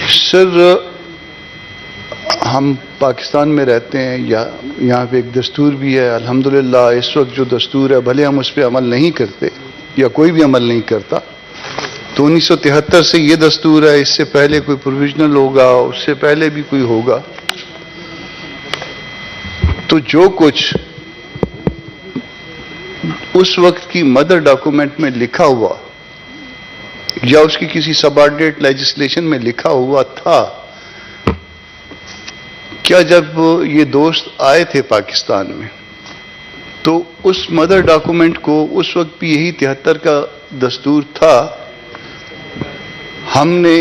سر ہم پاکستان میں رہتے ہیں، یہاں پہ ایک دستور بھی ہے الحمدللہ۔ اس وقت جو دستور ہے بھلے ہم اس پہ عمل نہیں کرتے یا کوئی بھی عمل نہیں کرتا، تو 1973 سے یہ دستور ہے، اس سے پہلے کوئی پروویژنل ہوگا، اس سے پہلے بھی کوئی ہوگا، تو جو کچھ اس وقت کی مدر ڈاکومنٹ میں لکھا ہوا یا اس کی کسی سبارڈینیٹ لیجسلیشن میں لکھا ہوا تھا، کیا جب یہ دوست آئے تھے پاکستان میں تو اس مدر ڈاکومنٹ کو اس وقت بھی یہی 73 کا دستور تھا، ہم نے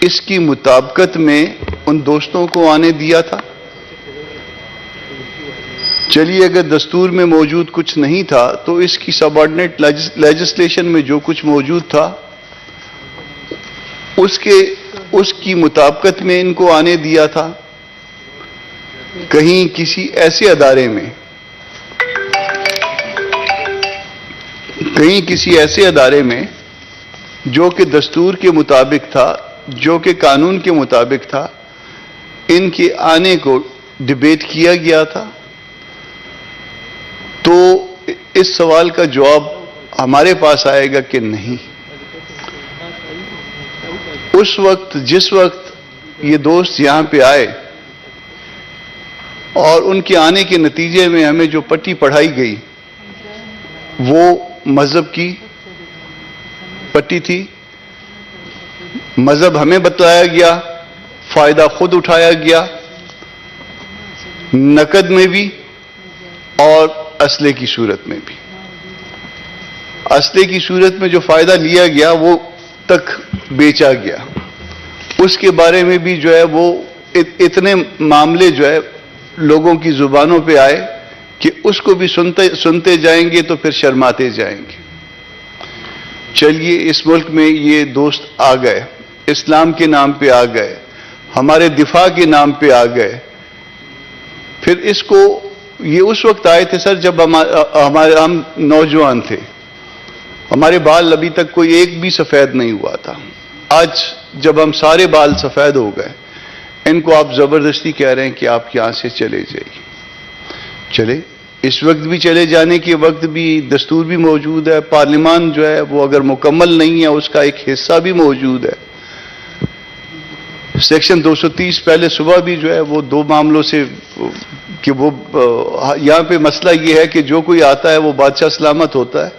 اس کی مطابقت میں ان دوستوں کو آنے دیا تھا؟ چلیے اگر دستور میں موجود کچھ نہیں تھا تو اس کی سبارڈینیٹ لیجسلیشن میں جو کچھ موجود تھا اس کی مطابقت میں ان کو آنے دیا تھا؟ کہیں کسی ایسے ادارے میں جو کہ دستور کے مطابق تھا، جو کہ قانون کے مطابق تھا، ان کے آنے کو ڈیبیٹ کیا گیا تھا؟ تو اس سوال کا جواب ہمارے پاس آئے گا کہ نہیں۔ اس وقت جس وقت یہ دوست یہاں پہ آئے اور ان کے آنے کے نتیجے میں ہمیں جو پٹی پڑھائی گئی وہ مذہب کی پٹی تھی، مذہب ہمیں بتلایا گیا، فائدہ خود اٹھایا گیا، نقد میں بھی اور اسلحے کی صورت میں بھی۔ اسلحے کی صورت میں جو فائدہ لیا گیا وہ تک بیچا گیا، اس کے بارے میں بھی جو ہے وہ اتنے معاملے جو ہے لوگوں کی زبانوں پہ آئے کہ اس کو بھی سنتے جائیں گے تو پھر شرماتے جائیں گے۔ چلیے اس ملک میں یہ دوست آ گئے، اسلام کے نام پہ آ گئے، ہمارے دفاع کے نام پہ آ گئے، پھر اس کو یہ اس وقت آئے تھے سر جب ہم نوجوان تھے، ہمارے بال ابھی تک کوئی ایک بھی سفید نہیں ہوا تھا۔ آج جب ہم سارے بال سفید ہو گئے، ان کو آپ زبردستی کہہ رہے ہیں کہ آپ یہاں سے چلے جائیے۔ چلے اس وقت بھی چلے جانے کے وقت بھی دستور بھی موجود ہے، پارلیمان جو ہے وہ اگر مکمل نہیں ہے اس کا ایک حصہ بھی موجود ہے۔ سیکشن 230 پہلے صبح بھی جو ہے وہ دو معاملوں سے کہ وہ یہاں پہ مسئلہ یہ ہے کہ جو کوئی آتا ہے وہ بادشاہ سلامت ہوتا ہے،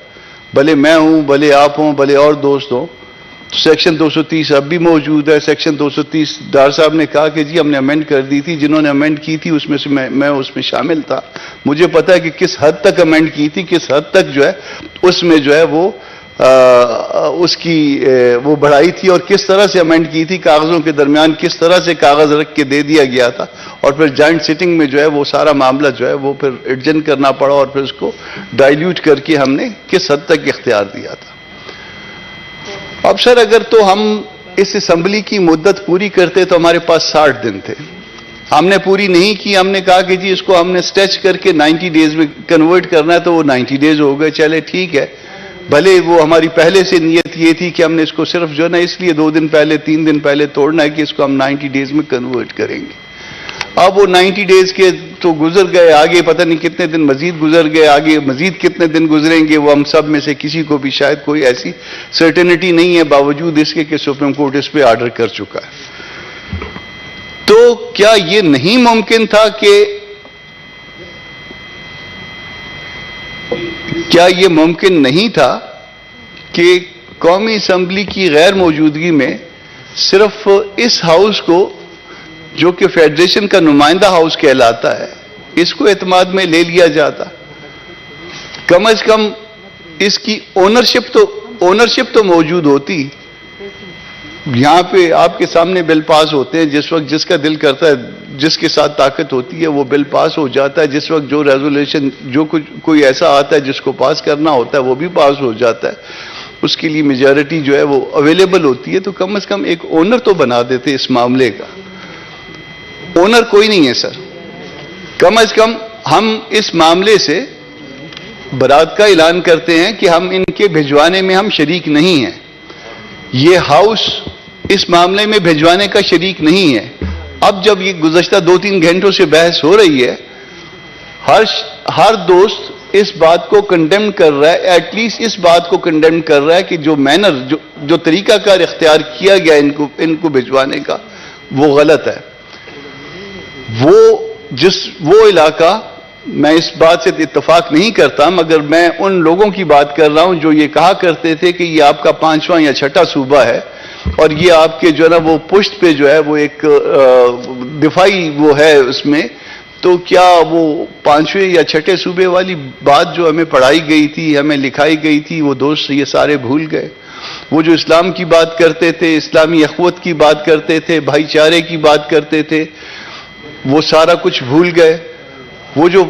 بھلے میں ہوں، بھلے آپ ہوں، بھلے اور دوست ہوں۔ تو سیکشن 230 اب بھی موجود ہے۔ سیکشن 230 ڈار صاحب نے کہا کہ جی ہم نے امینڈ کر دی تھی، جنہوں نے امینڈ کی تھی اس میں سے میں اس میں شامل تھا، مجھے پتا ہے کہ کس حد تک امینڈ کی تھی، کس حد تک جو ہے اس میں جو ہے وہ اس کی وہ بڑھائی تھی اور کس طرح سے امینڈ کی تھی، کاغذوں کے درمیان کس طرح سے کاغذ رکھ کے دے دیا گیا تھا، اور پھر جوائنٹ سیٹنگ میں جو ہے وہ سارا معاملہ جو ہے وہ پھر ایڈجسٹ کرنا پڑا اور پھر اس کو ڈائلیوٹ کر کے ہم نے کس حد تک اختیار دیا تھا۔ اب سر اگر تو ہم اس اسمبلی کی مدت پوری کرتے تو ہمارے پاس 60 دن تھے، ہم نے پوری نہیں کی، ہم نے کہا کہ جی اس کو ہم نے اسٹریچ کر کے 90 ڈیز میں کنورٹ کرنا ہے، تو وہ 90 ڈیز ہو گئے۔ چلے ٹھیک ہے، بھلے وہ ہماری پہلے سے نیت یہ تھی کہ ہم نے اس کو صرف جو ہے نا اس لیے 2 دن پہلے 3 دن پہلے توڑنا ہے کہ اس کو ہم 90 ڈیز میں کنورٹ کریں گے۔ اب وہ 90 ڈیز کے تو گزر گئے، آگے پتہ نہیں کتنے دن مزید گزر گئے، آگے مزید کتنے دن گزریں گے وہ ہم سب میں سے کسی کو بھی شاید کوئی ایسی سرٹینٹی نہیں ہے، باوجود اس کے کہ سپریم کورٹ اس پہ آرڈر کر چکا ہے۔ تو کیا یہ نہیں ممکن تھا کیا یہ ممکن نہیں تھا کہ قومی اسمبلی کی غیر موجودگی میں صرف اس ہاؤس کو جو کہ فیڈریشن کا نمائندہ ہاؤس کہلاتا ہے اس کو اعتماد میں لے لیا جاتا؟ کم از کم اس کی اونرشپ تو موجود ہوتی۔ یہاں پہ آپ کے سامنے بل پاس ہوتے ہیں، جس وقت جس کا دل کرتا ہے، جس کے ساتھ طاقت ہوتی ہے وہ بل پاس ہو جاتا ہے، جس وقت جو ریزولوشن جو کوئی ایسا آتا ہے جس کو پاس کرنا ہوتا ہے وہ بھی پاس ہو جاتا ہے، اس کے لیے میجارٹی جو ہے وہ اویلیبل ہوتی ہے۔ تو کم از کم ایک اونر تو بنا دیتے اس معاملے کا۔ اونر کوئی نہیں ہے سر، کم از کم ہم اس معاملے سے برات کا اعلان کرتے ہیں کہ ہم ان کے بھجوانے میں ہم شریک نہیں ہیں۔ یہ ہاؤس اس معاملے میں بھجوانے کا شریک نہیں ہے. اب جب یہ گزشتہ 2-3 گھنٹوں سے بحث ہو رہی ہے, ہر دوست اس بات کو کنڈیم کر رہا ہے, ایٹ لیسٹ اس بات کو کنڈیم کر رہا ہے کہ جو مینر, جو طریقہ کار اختیار کیا گیا ان کو بھجوانے کا, وہ غلط ہے. وہ علاقہ, میں اس بات سے اتفاق نہیں کرتا, مگر میں ان لوگوں کی بات کر رہا ہوں جو یہ کہا کرتے تھے کہ یہ آپ کا 5واں یا 6واں صوبہ ہے اور یہ آپ کے جو ہے نا وہ پشت پہ جو ہے وہ ایک دفاعی وہ ہے اس میں. تو کیا وہ 5ویں یا 6 صوبے والی بات جو ہمیں پڑھائی گئی تھی, ہمیں لکھائی گئی تھی, وہ دوست یہ سارے بھول گئے؟ وہ جو اسلام کی بات کرتے تھے, اسلامی اخوت کی بات کرتے تھے, بھائی چارے کی بات کرتے تھے, وہ سارا کچھ بھول گئے. وہ جو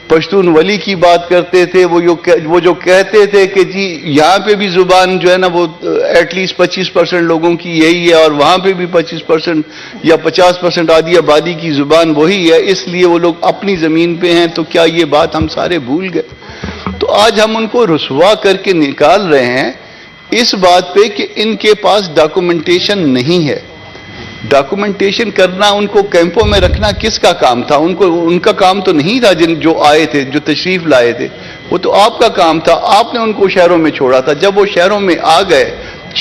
پشتون ولی کی بات کرتے تھے, وہ جو کہتے تھے کہ جی یہاں پہ بھی زبان جو ہے نا وہ ایٹ لیسٹ 25% لوگوں کی یہی ہے اور وہاں پہ بھی 25% یا 50% آدھی آبادی کی زبان وہی ہے, اس لیے وہ لوگ اپنی زمین پہ ہیں. تو کیا یہ بات ہم سارے بھول گئے؟ تو آج ہم ان کو رسوا کر کے نکال رہے ہیں اس بات پہ کہ ان کے پاس ڈاکومنٹیشن نہیں ہے. ڈاکومنٹیشن کرنا, ان کو کیمپوں میں رکھنا کس کا کام تھا؟ ان کا کام تو نہیں تھا. جو آئے تھے, جو تشریف لائے تھے, وہ تو آپ کا کام تھا. آپ نے ان کو شہروں میں چھوڑا تھا. جب وہ شہروں میں آ گئے,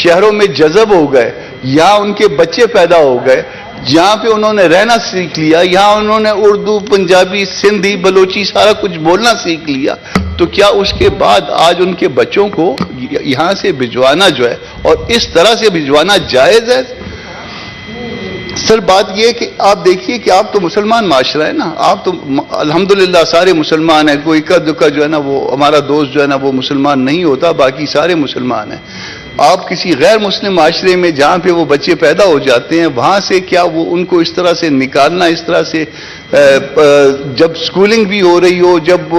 شہروں میں جذب ہو گئے, یہاں ان کے بچے پیدا ہو گئے, جہاں پہ انہوں نے رہنا سیکھ لیا, یہاں انہوں نے اردو, پنجابی, سندھی, بلوچی سارا کچھ بولنا سیکھ لیا, تو کیا اس کے بعد آج ان کے بچوں کو یہاں سے بھجوانا جو ہے اور اس طرح سے بھجوانا جائز ہے؟ سر بات یہ ہے کہ آپ دیکھیے کہ آپ تو مسلمان معاشرہ ہے نا, آپ تو الحمدللہ سارے مسلمان ہیں. کوئی اکا دکا جو ہے نا وہ ہمارا دوست جو ہے نا وہ مسلمان نہیں ہوتا, باقی سارے مسلمان ہیں. آپ کسی غیر مسلم معاشرے میں جہاں پہ وہ بچے پیدا ہو جاتے ہیں, وہاں سے کیا وہ ان کو اس طرح سے نکالنا, اس طرح سے جب سکولنگ بھی ہو رہی ہو, جب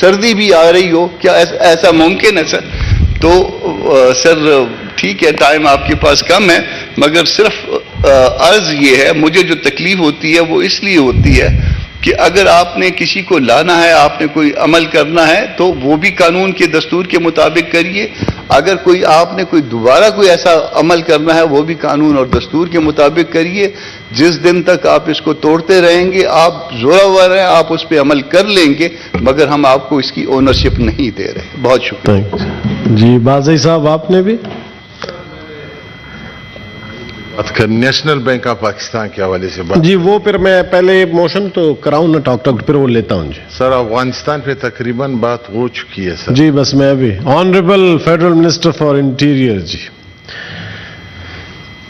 سردی بھی آ رہی ہو, کیا ایسا ممکن ہے سر؟ تو سر ٹھیک ہے, ٹائم آپ کے پاس کم ہے, مگر صرف عرض یہ ہے, مجھے جو تکلیف ہوتی ہے وہ اس لیے ہوتی ہے کہ اگر آپ نے کسی کو لانا ہے, آپ نے کوئی عمل کرنا ہے, تو وہ بھی قانون کے دستور کے مطابق کریے. اگر آپ نے دوبارہ کوئی ایسا عمل کرنا ہے, وہ بھی قانون اور دستور کے مطابق کریے. جس دن تک آپ اس کو توڑتے رہیں گے, آپ زوراور ہیں, آپ اس پہ عمل کر لیں گے, مگر ہم آپ کو اس کی اونرشپ نہیں دے رہے. بہت شکریہ. جی بازئی صاحب, آپ نے بھی نیشنل بینک آف پاکستان کے حوالے سے بات. جی وہ پھر میں پہلے موشن تو کراؤں نا ٹاک پھر وہ لیتا ہوں. جی سر افغانستان پہ تقریباً بات ہو چکی ہے سر. جی بس میں بھی honourable federal minister for interior. G